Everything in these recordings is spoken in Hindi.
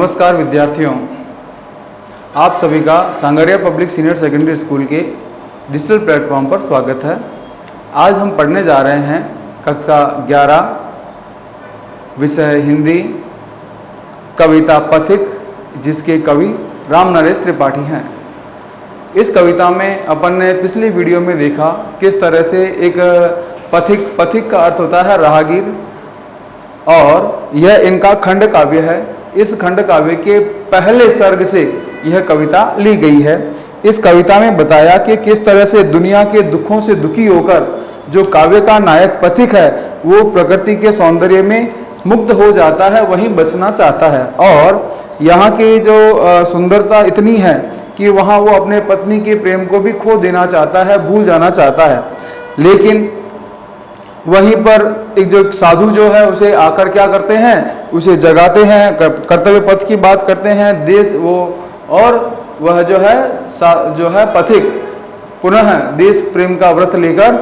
नमस्कार विद्यार्थियों, आप सभी का sangria public senior secondary school के डिजिटल प्लेटफॉर्म पर स्वागत है। आज हम पढ़ने जा रहे हैं कक्षा 11 विषय हिंदी, कविता पथिक, जिसके कवि राम नरेश त्रिपाठी हैं। इस कविता में अपन ने पिछली वीडियो में देखा किस तरह से एक पथिक का अर्थ होता है राहगीर, और यह इनका खंड काव्य है। इस खंड काव्य के पहले सर्ग से यह कविता ली गई है। इस कविता में बताया कि किस तरह से दुनिया के दुखों से दुखी होकर जो काव्य का नायक पथिक है वो प्रकृति के सौंदर्य में मुग्ध हो जाता है, वहीं बचना चाहता है। और यहाँ की जो सुंदरता इतनी है कि वहाँ वो अपने पत्नी के प्रेम को भी खो देना चाहता है, भूल जाना चाहता है। लेकिन वहीं पर एक जो साधु जो है उसे आकर क्या करते हैं, उसे जगाते हैं, कर्तव्य पथ की बात करते हैं, देश वो, और वह जो है पथिक पुनः देश प्रेम का व्रत लेकर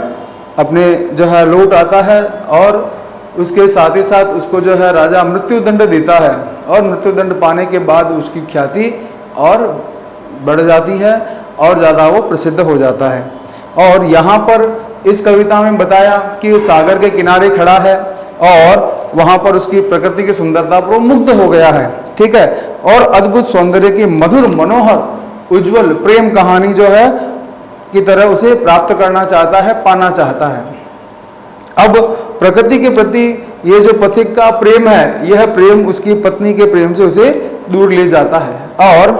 अपने जो है लौट आता है। और उसके साथ ही साथ उसको जो है राजा मृत्यु दंड देता है, और मृत्यु दंड पाने के बाद उसकी ख्याति और बढ़ जाती है और ज़्यादा वो प्रसिद्ध हो जाता है। और यहाँ पर इस कविता में बताया कि वो सागर के किनारे खड़ा है और वहाँ पर उसकी प्रकृति की सुंदरता पर मुग्ध हो गया है, ठीक है। और अद्भुत सौंदर्य की मधुर मनोहर उज्जवल प्रेम कहानी जो है की तरह उसे प्राप्त करना चाहता है, पाना चाहता है। अब प्रकृति के प्रति ये जो पथिक का प्रेम है, यह प्रेम उसकी पत्नी के प्रेम से उसे दूर ले जाता है। और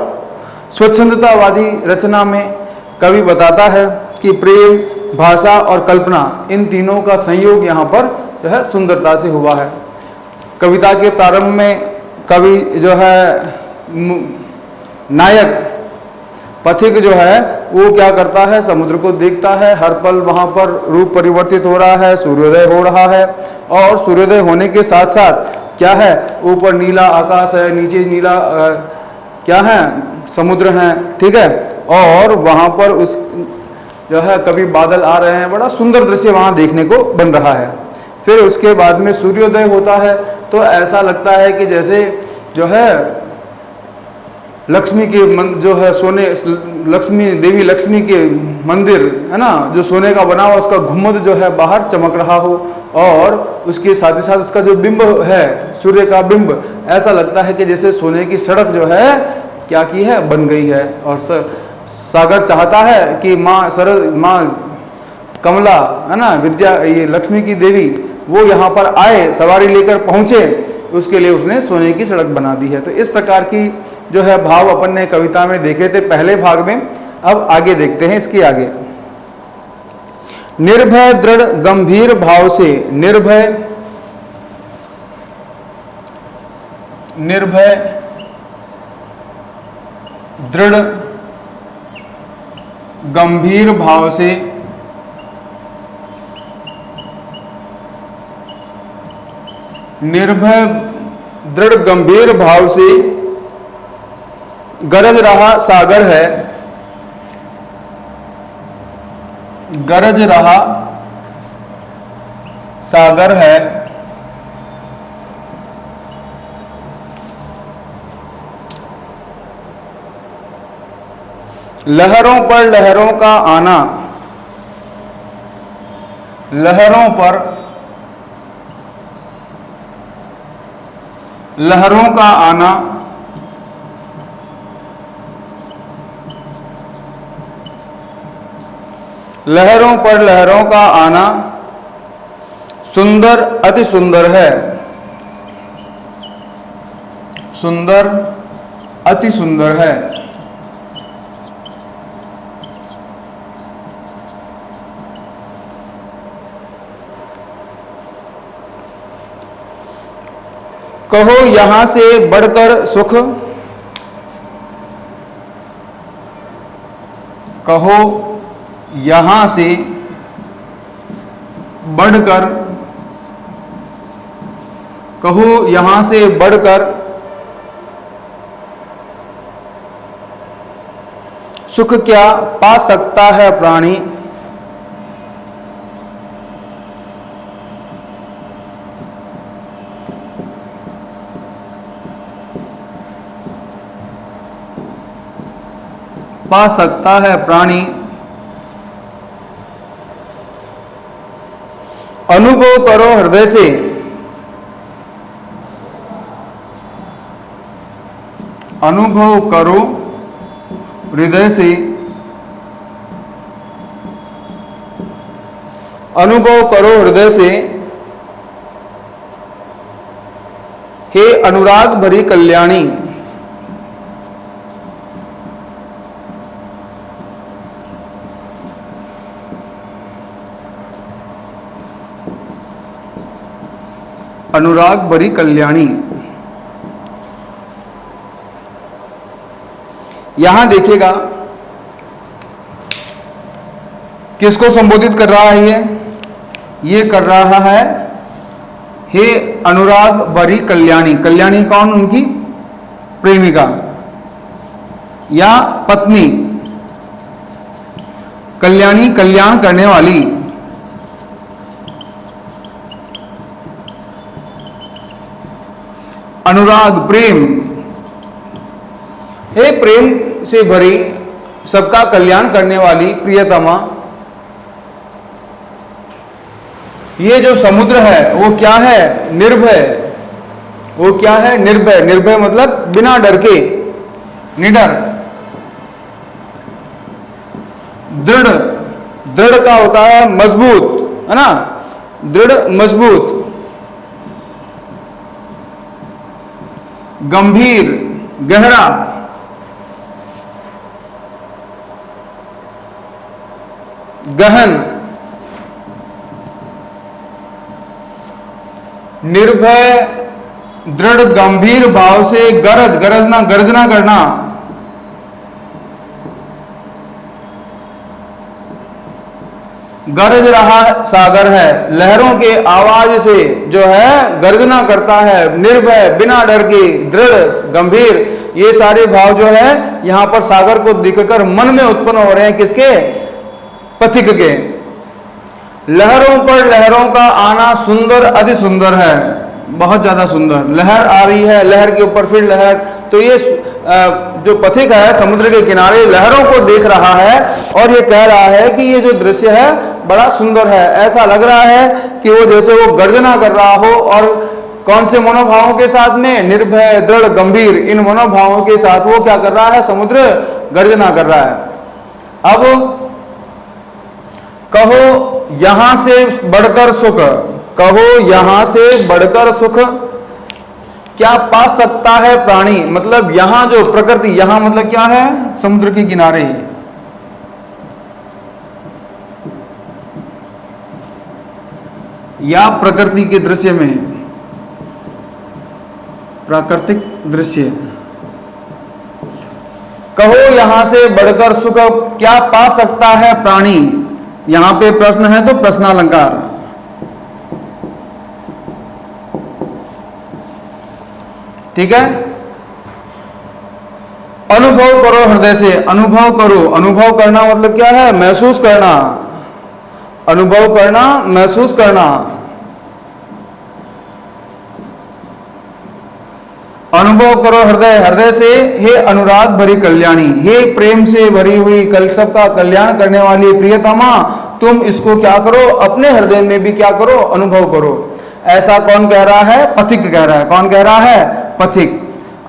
स्वच्छंदतावादी रचना में कवि बताता है कि प्रेम, भाषा और कल्पना, इन तीनों का संयोग यहाँ पर जो है सुंदरता से हुआ है। कविता के प्रारंभ में कवि जो है नायक पथिक जो है वो क्या करता है, समुद्र को देखता है, हर पल वहाँ पर रूप परिवर्तित हो रहा है, सूर्योदय हो रहा है। और सूर्योदय होने के साथ साथ क्या है, ऊपर नीला आकाश है, नीचे नीला क्या है, समुद्र है, ठीक है। और वहाँ पर उस जो है कभी बादल आ रहे हैं, बड़ा सुंदर दृश्य वहाँ देखने को बन रहा है। फिर उसके बाद में सूर्योदय होता है तो ऐसा लगता है कि जैसे जो है लक्ष्मी के जो है सोने, देवी लक्ष्मी के मंदिर है ना, जो सोने का बना हुआ, उसका घुम्मद जो है बाहर चमक रहा हो, और उसके साथ ही साथ उसका जो बिंब है, सूर्य का बिंब, ऐसा लगता है कि जैसे सोने की सड़क जो है क्या की है, बन गई है। और सागर चाहता है कि माँ कमला है ना, विद्या, ये लक्ष्मी की देवी, वो यहाँ पर आए, सवारी लेकर पहुँचे, उसके लिए उसने सोने की सड़क बना दी है। तो इस प्रकार की जो है भाव अपन ने कविता में देखे थे पहले भाग में। अब आगे देखते हैं इसके आगे। निर्भय दृढ़ गंभीर भाव से, निर्भय दृढ़ गंभीर भाव से, निर्भय दृढ़ गंभीर भाव से गरज रहा सागर है, गरज रहा सागर है। लहरों पर लहरों का आना, लहरों पर लहरों का आना, लहरों पर लहरों का आना सुंदर अति सुंदर है, सुंदर अति सुंदर है। कहो यहां से बढ़कर सुख, कहो यहां से बढ़कर, कहो यहां से बढ़कर सुख क्या पा सकता है प्राणी, पा सकता है प्राणी, अनुभव करो हृदय से, अनुभव करो हृदय से, अनुभव करो हृदय से, हे अनुराग भरी कल्याणी, अनुराग भरी कल्याणी। यहां देखिएगा किसको संबोधित कर रहा है, ये कर रहा है हे अनुराग भरी कल्याणी। कल्याणी कौन? उनकी प्रेमिका या पत्नी। कल्याणी कल्याण करने वाली, अनुराग प्रेम, हे प्रेम से भरी सबका कल्याण करने वाली प्रियतमा। ये जो समुद्र है वो क्या है? निर्भय। वो क्या है? निर्भय। निर्भय मतलब बिना डर के, निडर। दृढ़, दृढ़ का होता है मजबूत, है ना, दृढ़ मजबूत। गंभीर, गहरा। गहन। निर्भय, दृढ़, गंभीर भाव से गरज, गरजना, गर्जना करना। गरज रहा सागर है, लहरों के आवाज से जो है गर्जना करता है। निर्भय, बिना डर के, दृढ़, गंभीर, ये सारे भाव जो है यहां पर सागर को दिखकर मन में उत्पन्न हो रहे हैं। किसके? पथिक के। लहरों पर लहरों का आना सुंदर, अति सुंदर है, बहुत ज्यादा सुंदर। लहर आ रही है, लहर के ऊपर फिर लहर, तो ये जो पथिक है समुद्र के किनारे लहरों को देख रहा है और ये कह रहा है कि ये जो दृश्य है बड़ा सुंदर है। ऐसा लग रहा है कि वो जैसे वो गर्जना कर रहा हो, और कौन से मनोभावों के साथ में? निर्भय, दृढ़, गंभीर, इन मनोभावों के साथ वो क्या कर रहा है? समुद्र गर्जना कर रहा है। अब कहो यहां से बढ़कर सुख, कहो यहां से बढ़कर सुख क्या पा सकता है प्राणी। मतलब यहां जो प्रकृति, यहां मतलब क्या है? समुद्र के किनारे। या प्रकृति के दृश्य में, प्राकृतिक दृश्य। कहो यहां से बढ़कर सुख क्या पा सकता है प्राणी। यहां पे प्रश्न है तो प्रश्नालंकार। ठीक है। अनुभव करो हृदय से, अनुभव करो। अनुभव करना मतलब क्या है? महसूस करना। अनुभव करना, महसूस करना। अनुभव करो हृदय, हृदय से, हे अनुराग भरी कल्याणी, हे प्रेम से भरी हुई कल सबका कल्याण करने वाली प्रियतमा, तुम इसको क्या करो? अपने हृदय में भी क्या करो? अनुभव करो। ऐसा कौन कह रहा है? पथिक कह रहा है। कौन कह रहा है? पथिक।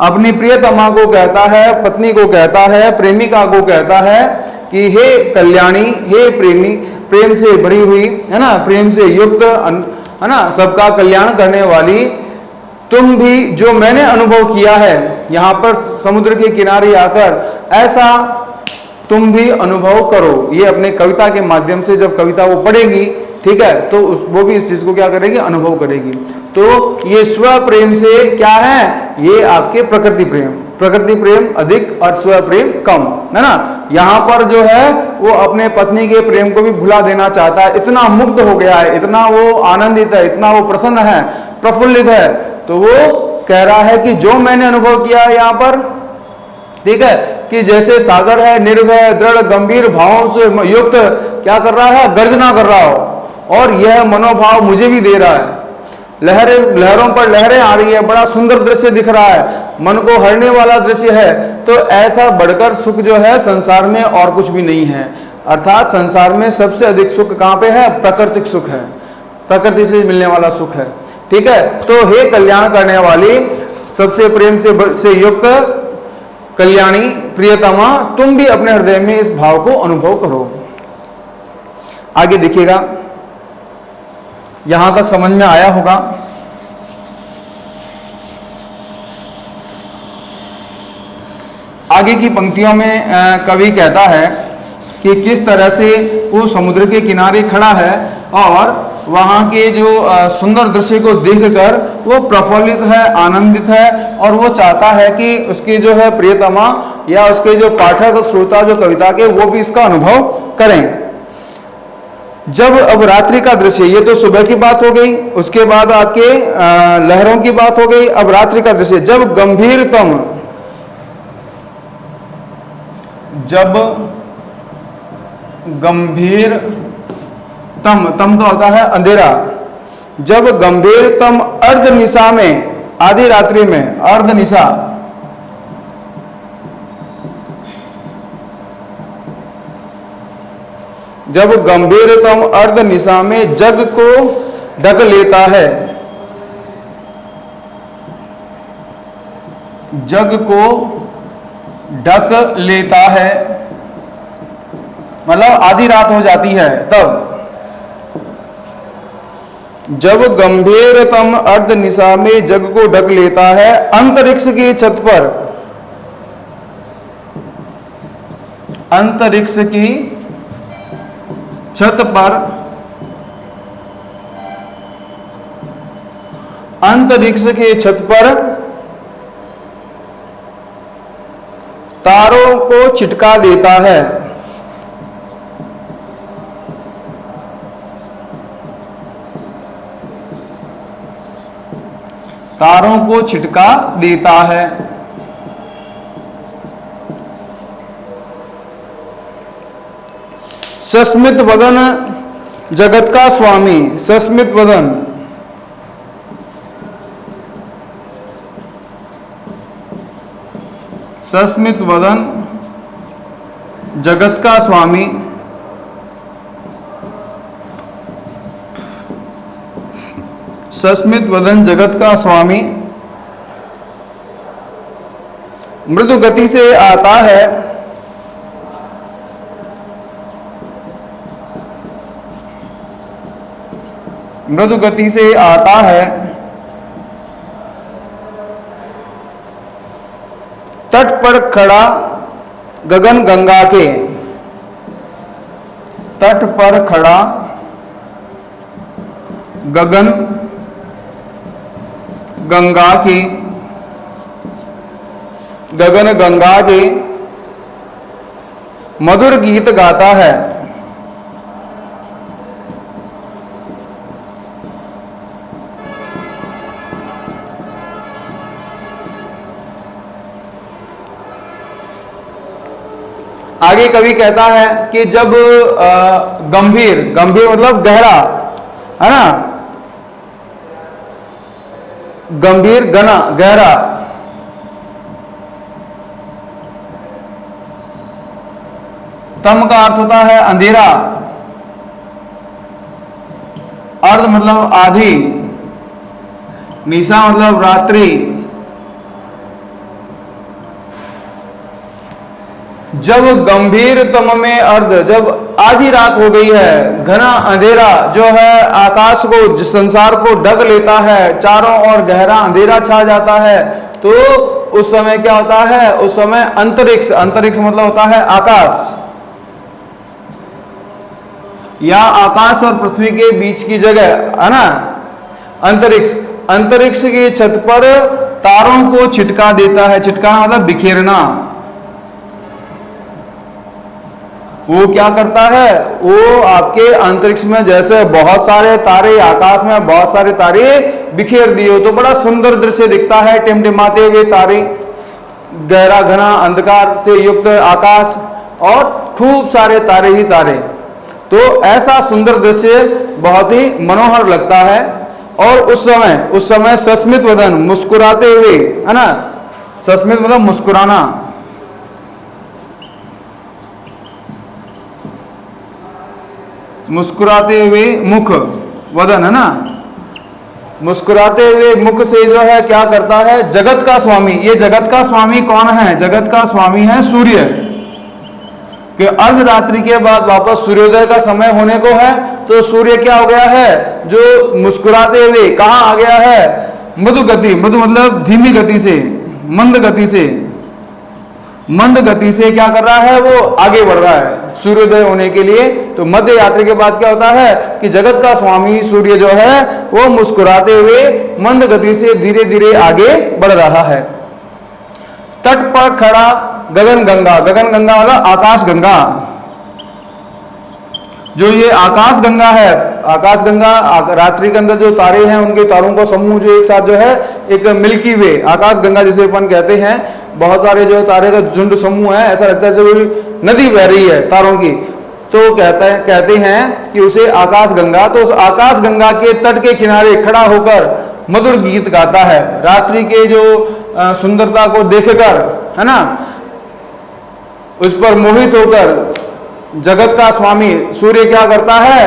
अपनी प्रियतमा को कहता है, पत्नी को कहता है, प्रेमिका को कहता है कि हे कल्याणी, हे प्रेमी, प्रेम से भरी हुई, है ना, प्रेम से युक्त, है ना, सबका कल्याण करने वाली, तुम भी जो मैंने अनुभव किया है यहां पर समुद्र के किनारे आकर, ऐसा तुम भी अनुभव करो। ये अपने कविता के माध्यम से जब कविता वो पढ़ेगी, ठीक है, तो वो भी इस चीज को क्या करेगी? अनुभव करेगी। तो ये स्व प्रेम से क्या है? ये आपके प्रकृति प्रेम, प्रकृति प्रेम अधिक और स्व प्रेम कम, है ना। यहां पर जो है वो अपने पत्नी के प्रेम को भी भुला देना चाहता है। इतना मुग्ध हो गया है, इतना वो आनंदित है, इतना वो प्रसन्न है, प्रफुल्लित है, तो वो कह रहा है कि जो मैंने अनुभव किया है यहां पर, ठीक है, कि जैसे सागर है, निर्भय, दृढ़, गंभीर भावों से युक्त, क्या कर रहा है? गर्जना कर रहा हो, और यह मनोभाव मुझे भी दे रहा है। लहरों पर लहरें आ रही है, बड़ा सुंदर दृश्य दिख रहा है, मन को हरने वाला दृश्य है। तो ऐसा बढ़कर सुख जो है संसार में और कुछ भी नहीं है। अर्थात संसार में सबसे अधिक सुख कहाँ पे है? प्राकृतिक सुख है, प्रकृति से मिलने वाला सुख है। ठीक है, तो हे कल्याण करने वाली, सबसे प्रेम से युक्त कल्याणी प्रियतमा, तुम भी अपने हृदय में इस भाव को अनुभव करो। आगे देखिएगा, यहां तक समझ में आया होगा। आगे की पंक्तियों में कवि कहता है कि किस तरह से वो समुद्र के किनारे खड़ा है और वहाँ के जो सुंदर दृश्य को देखकर वो प्रफुल्लित है, आनंदित है, और वो चाहता है कि उसके जो है प्रियतमा या उसके जो पाठक श्रोता जो कविता के, वो भी इसका अनुभव करें। जब अब रात्रि का दृश्य, ये तो सुबह की बात हो गई, उसके बाद आपके लहरों की बात हो गई। अब रात्रि का दृश्य, जब गंभीरतम, जब गंभीर तम तो होता है अंधेरा, जब गंभीरतम अर्ध निशा में, आधी रात्रि में, अर्ध निशा, जब गंभीरतम अर्ध निशा में जग को ढक लेता है, जग को ढक लेता है, मतलब आधी रात हो जाती है, तब जब गंभीरतम अर्ध निशा में जग को ढक लेता है, अंतरिक्ष की छत पर, अंतरिक्ष की छत पर, अंतरिक्ष की छत पर तारों को चिटका देता है, तारों को छिटका देता है। सस्मित वदन जगत का स्वामी, सस्मित वदन, सस्मित वदन जगत का स्वामी, सस्मित वदन जगत का स्वामी मृदु गति से आता है, मृदु गति से आता है, तट पर खड़ा गगन गंगा के, तट पर खड़ा गगन गंगा की, गगन गंगा के मधुर गीत गाता है। आगे कवि कहता है कि जब गंभीर, गंभीर मतलब गहरा, है ना, गंभीर घना गहरा, तम का अर्थ होता है अंधेरा, अर्ध मतलब आधी, निशा मतलब रात्रि, जब गंभीरतम में अर्ध, जब आधी रात हो गई है, घना अंधेरा जो है आकाश को, संसार को ढक लेता है, चारों ओर गहरा अंधेरा छा जाता है, तो उस समय क्या होता है? उस समय अंतरिक्ष, अंतरिक्ष मतलब होता है आकाश, या आकाश और पृथ्वी के बीच की जगह, है ना, अंतरिक्ष, अंतरिक्ष की छत पर तारों को छिटका देता है। छिटकाना मतलब बिखेरना। वो क्या करता है? वो आपके अंतरिक्ष में जैसे बहुत सारे तारे, आकाश में बहुत सारे तारे बिखेर दिए हो तो बड़ा सुंदर दृश्य दिखता है, टिमटिमाते हुए तारे, गहरा घना अंधकार से युक्त आकाश और खूब सारे तारे ही तारे, तो ऐसा सुंदर दृश्य बहुत ही मनोहर लगता है। और उस समय सस्मित वदन, मुस्कुराते हुए, है ना, सस्मित मतलब मुस्कुराना, मुस्कुराते हुए मुख, वदन है ना, मुस्कुराते हुए मुख से जो है क्या करता है, जगत का स्वामी। ये जगत का स्वामी कौन है? जगत का स्वामी है सूर्य। कि अर्धरात्रि के बाद वापस सूर्योदय का समय होने को है, तो सूर्य क्या हो गया है, जो मुस्कुराते हुए कहां आ गया है, मधु गति, मधु मतलब धीमी गति से, मंद गति से, मंद गति से क्या कर रहा है, वो आगे बढ़ रहा है सूर्योदय होने के लिए। तो मध्य यात्रा के बाद क्या होता है कि जगत का स्वामी सूर्य जो है वो मुस्कुराते हुए मंद गति से धीरे धीरे आगे बढ़ रहा है। तट पर खड़ा गगन गंगा, गगन गंगा मतलब आकाश गंगा। जो ये आकाश गंगा है, आकाश गंगा रात्रि के अंदर जो तारे हैं उनके तारों को समूह जो एक साथ जो है एक मिल्की वे, आकाश गंगा जिसे अपन कहते हैं, बहुत सारे जो तारे का झुंड समूह है, ऐसा लगता है जैसे कोई नदी बह रही है तारों की, तो कहते हैं कि उसे आकाश गंगा। तो उस आकाश गंगा के तट के किनारे खड़ा होकर मधुर गीत गाता है, रात्रि के जो सुंदरता को देखकर, है ना, उस पर मोहित होकर जगत का स्वामी सूर्य क्या करता है,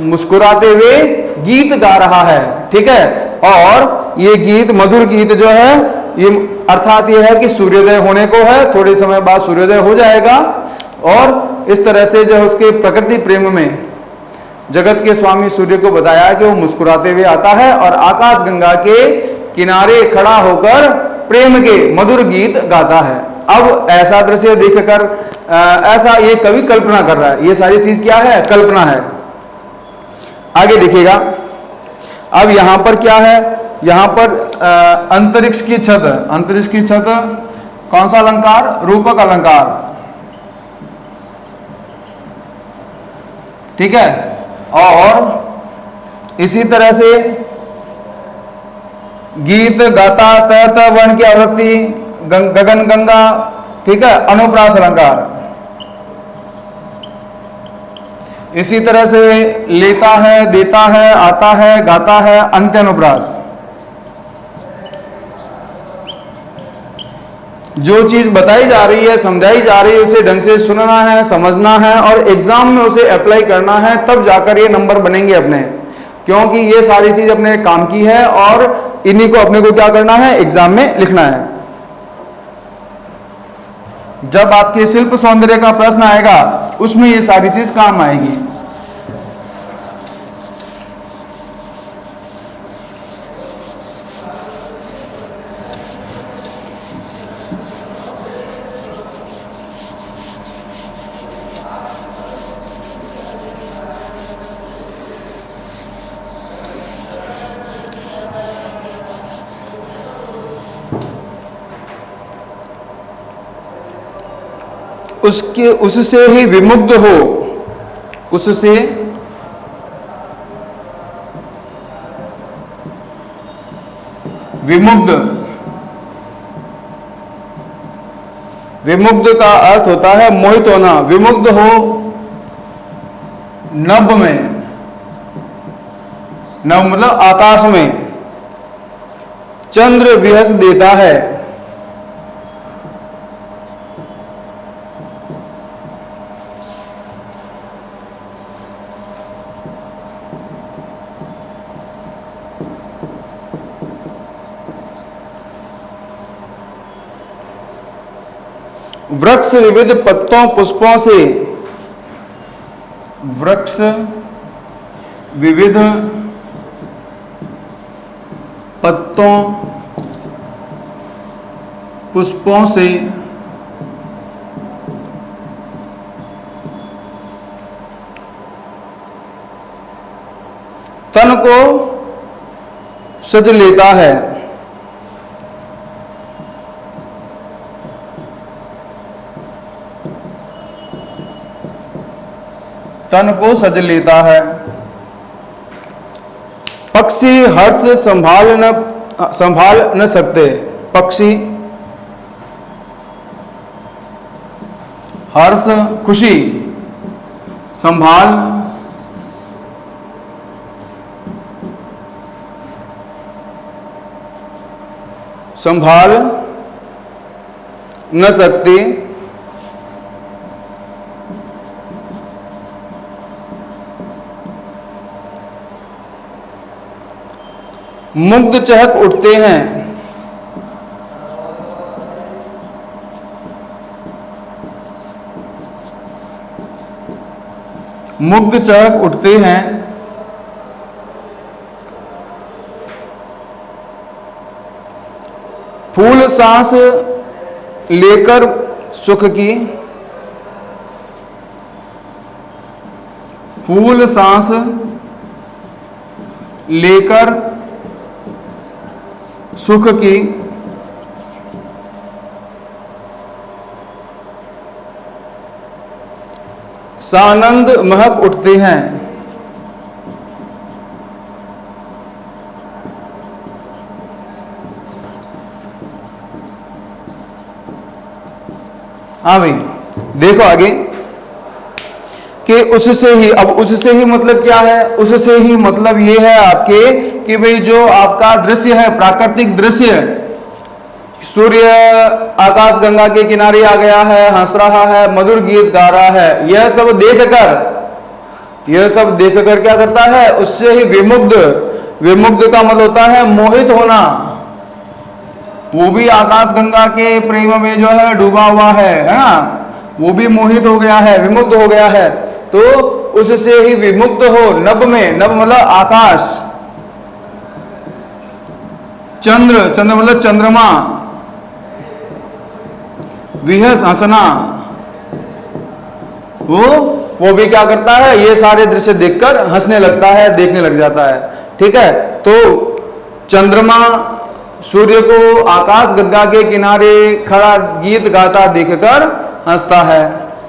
मुस्कुराते हुए गीत गा रहा है। ठीक है, और ये गीत, मधुर गीत जो है, ये अर्थात ये है कि सूर्योदय होने को है, थोड़े समय बाद सूर्योदय हो जाएगा। और इस तरह से जो उसके प्रकृति प्रेम में जगत के स्वामी सूर्य को बताया कि वो मुस्कुराते हुए आता है और आकाश गंगा के किनारे खड़ा होकर प्रेम के मधुर गीत गाता है। अब ऐसा दृश्य देखकर ऐसा ये कवि कल्पना कर रहा है, ये सारी चीज क्या है, कल्पना है। आगे देखिएगा, अब यहां पर क्या है, यहां पर अंतरिक्ष की छत, अंतरिक्ष की छत कौन सा अलंकार, रूपक अलंकार। ठीक है, और इसी तरह से गीत गाता तहत वर्ण की आवृत्ति गगन गंगा। ठीक है, अनुप्रास अलंकार। इसी तरह से लेता है, देता है, आता है, गाता है, अंत्य अनुप्रास। जो चीज बताई जा रही है, समझाई जा रही है, उसे ढंग से सुनना है, समझना है और एग्जाम में उसे अप्लाई करना है, तब जाकर ये नंबर बनेंगे अपने। क्योंकि ये सारी चीज अपने काम की है और इन्हीं को अपने को क्या करना है, एग्जाम में लिखना है। जब आपके शिल्प सौंदर्य का प्रश्न आएगा उसमें ये सारी चीज काम आएगी। उससे ही विमुग्ध हो, उससे विमुग्ध, विमुग्ध का अर्थ होता है मोहित होना। विमुग्ध हो नभ में, नभ मतलब आकाश में, चंद्र विहस देता है। वृक्ष विविध पत्तों पुष्पों से, वृक्ष विविध पत्तों पुष्पों से तन को सज लेता है। तन को सज लेता है। पक्षी हर्ष संभाल न सकते, पक्षी हर्ष खुशी संभाल न सकते। मुग्ध चहक उठते हैं। मुग्ध चहक उठते हैं। फूल सांस लेकर सुख की, फूल सांस लेकर सुख की, सानंद महक उठते हैं। हाँ भाई, देखो आगे कि उससे ही, अब उससे ही मतलब क्या है? उससे ही मतलब ये है आपके कि भाई जो आपका दृश्य है, प्राकृतिक दृश्य, सूर्य आकाश गंगा के किनारे आ गया है, हंस रहा है, मधुर गीत गा रहा है, यह सब देखकर क्या करता है? उससे ही विमुग्ध, विमुग्ध का मतलब होता है मोहित होना। वो भी आकाश गंगा के प्रेम में जो है डूबा हुआ है ना, वो भी मोहित हो गया है, विमुग्ध हो गया है। तो उससे ही विमुग्ध हो, नभ में, नभ मतलब आकाश, चंद्र, चंद्र मतलब चंद्रमा, विहस हंसना, वो भी क्या करता है? ये सारे दृश्य देखकर हंसने लगता है, देखने लग जाता है। ठीक है, तो चंद्रमा सूर्य को आकाश गंगा के किनारे खड़ा गीत गाता देखकर हंसता है।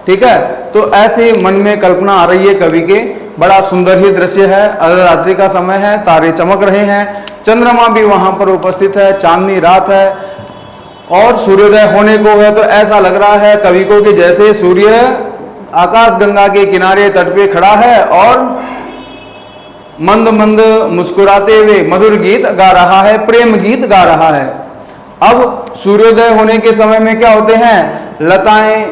ठीक है, तो ऐसे मन में कल्पना आ रही है कवि के, बड़ा सुंदर ही दृश्य है। अर्धरात्रि का समय है, तारे चमक रहे हैं, चंद्रमा भी वहां पर उपस्थित है, चांदनी रात है और सूर्योदय होने को है। तो ऐसा लग रहा है कवि को कि जैसे सूर्य आकाश गंगा के किनारे तट पे खड़ा है और मंद मंद मुस्कुराते हुए मधुर गीत गा रहा है, प्रेम गीत गा रहा है। अब सूर्योदय होने के समय में क्या होते हैं? लताएं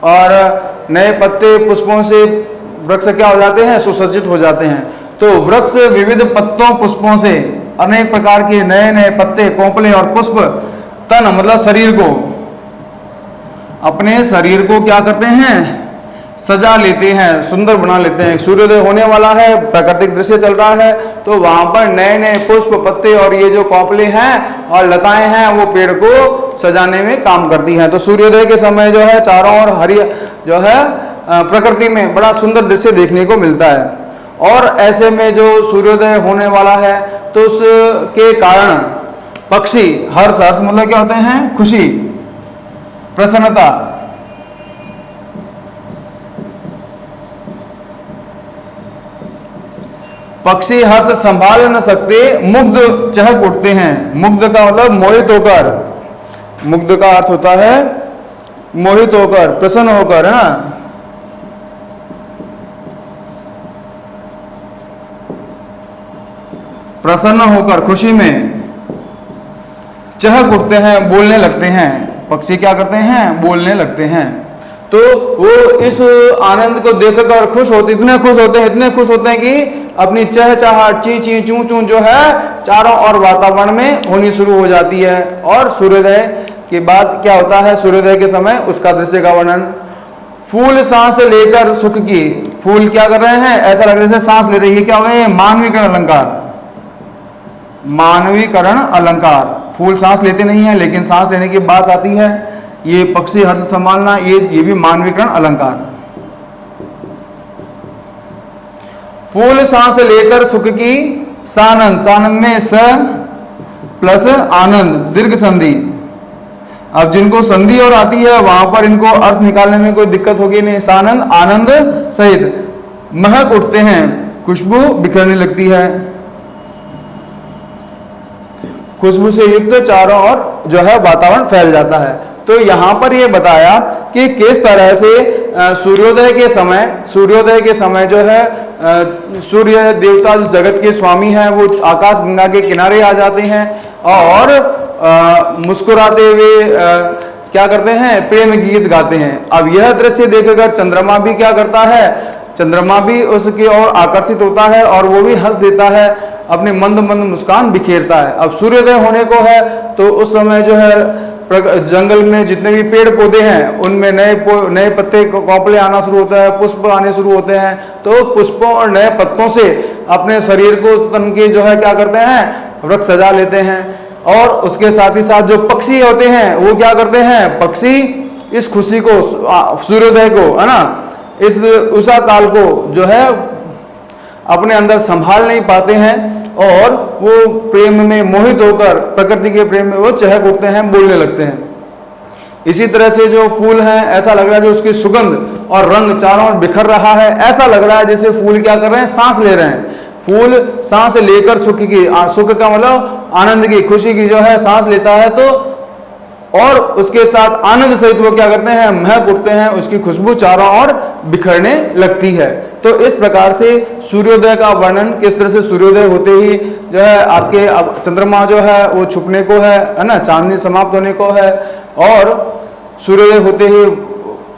और नए पत्ते पुष्पों से वृक्ष क्या हो जाते हैं? सुसज्जित हो जाते हैं। तो वृक्ष विविध पत्तों पुष्पों से, अनेक प्रकार के नए नए पत्ते, पोंपले और पुष्प, तन मतलब शरीर को, अपने शरीर को क्या करते हैं? सजा लेते हैं, सुंदर बना लेते हैं। सूर्योदय होने वाला है, प्राकृतिक दृश्य चल रहा है, तो वहां पर नए नए पुष्प, पत्ते और ये जो कौपले हैं और लताएं हैं वो पेड़ को सजाने में काम करती हैं। तो सूर्योदय के समय जो है चारों ओर हरी जो है प्रकृति में बड़ा सुंदर दृश्य देखने को मिलता है। और ऐसे में जो सूर्योदय होने वाला है तो उसके कारण पक्षी हर्ष, हर्ष मतलब क्या होते हैं? खुशी, प्रसन्नता, पक्षी हर्ष संभाल न सकते, मुग्ध चहक उठते हैं। मुग्ध का मतलब मोहित होकर, मुग्ध का अर्थ होता है मोहित होकर, प्रसन्न होकर, है ना। प्रसन्न होकर, खुशी में, चहक उठते हैं, बोलने लगते हैं। पक्षी क्या करते हैं? बोलने लगते हैं। तो वो इस आनंद को देखकर खुश होते, इतने खुश होते हैं कि अपनी चहचहाट, ची ची चू चू जो है चारों ओर वातावरण में होनी शुरू हो जाती है। और सूर्योदय के बाद क्या होता है? सूर्योदय के समय उसका दृश्य का वर्णन। फूल सांस लेकर सुख की, फूल क्या कर रहे हैं? ऐसा लग रहा है जैसे सांस ले रही है। क्या हो गया? मानवीकरण अलंकार, मानवीकरण अलंकार। फूल सांस लेते नहीं है लेकिन सांस लेने की बात आती है। ये पक्षी हर्ष संभालना, ये भी मानवीकरण अलंकार। फूल सांस लेकर सुख की, सानंद, सानंद में स प्लस आनंद, दीर्घ संधि। अब जिनको संधि और आती है वहां पर इनको अर्थ निकालने में कोई दिक्कत होगी नहीं। सानंद, आनंद सहित महक उठते हैं, खुशबू बिखरने लगती है। खुशबू से युक्त चारों ओर जो है वातावरण फैल जाता है। तो यहां पर यह बताया कि किस तरह से सूर्योदय के समय जो है सूर्य देवता जो जगत के स्वामी हैं वो आकाश गंगा के किनारे आ जाते हैं और मुस्कुराते हुए क्या करते हैं? प्रेम गीत गाते हैं। अब यह दृश्य देखकर चंद्रमा भी क्या करता है? चंद्रमा भी उसकी ओर आकर्षित होता है और वो भी हंस देता है अपनी मंद मंद मुस्कान बिखेरता है। अब सूर्योदय होने को है तो उस समय जो है जंगल में जितने भी पेड़ पौधे हैं उनमें नए पत्ते कौपले आना शुरू होता है, पुष्प आने शुरू होते हैं। तो पुष्पों और नए पत्तों से अपने शरीर को तन के जो है क्या करते हैं, वृक्ष सजा लेते हैं। और उसके साथ ही साथ जो पक्षी होते हैं वो क्या करते हैं, पक्षी इस खुशी को, सूर्योदय को, है ना, इस उषा काल को जो है अपने अंदर संभाल नहीं पाते हैं और वो प्रेम में मोहित होकर प्रकृति के प्रेम में वो चहक उठते हैं, बोलने लगते हैं। इसी तरह से जो फूल हैं, ऐसा लग रहा है जो उसकी सुगंध और रंग चारों ओर बिखर रहा है। ऐसा लग रहा है जैसे फूल क्या कर रहे हैं, सांस ले रहे हैं। फूल सांस लेकर सुख का मतलब आनंद की, खुशी की जो है सांस लेता है, तो और उसके साथ आनंद सहित वो क्या करते हैं, महक उठते हैं, उसकी खुशबू चारों ओर बिखरने लगती है। तो इस प्रकार से सूर्योदय का वर्णन, किस तरह से सूर्योदय होते ही जो है आपके अब चंद्रमा जो है वो छुपने को है ना, चांदनी समाप्त होने को है, और सूर्योदय होते ही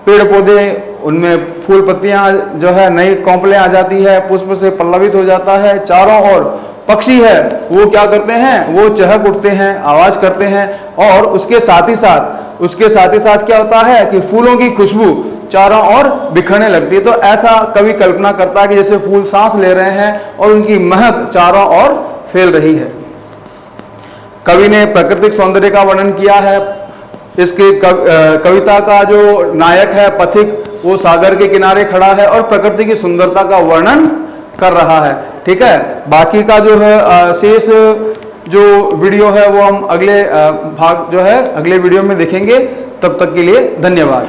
पेड़ पौधे उनमें फूल पत्तियां जो है नई कौपलें आ जाती है, पुष्प से पल्लवित हो जाता है, चारों ओर पक्षी है वो क्या करते हैं, वो चहक उठते हैं, आवाज करते हैं। और उसके साथ ही साथ क्या होता है कि फूलों की खुशबू चारों ओर बिखरने लगती है। तो ऐसा कवि कल्पना करता है कि जैसे फूल सांस ले रहे हैं और उनकी महक चारों ओर फैल रही है। कवि ने प्राकृतिक सौंदर्य का वर्णन किया है। इसके कविता का जो नायक है, पथिक, वो सागर के किनारे खड़ा है और प्रकृति की सुंदरता का वर्णन कर रहा है। ठीक है, बाकी का जो है शेष जो वीडियो है वो हम अगले भाग जो है अगले वीडियो में देखेंगे। तब तक के लिए धन्यवाद।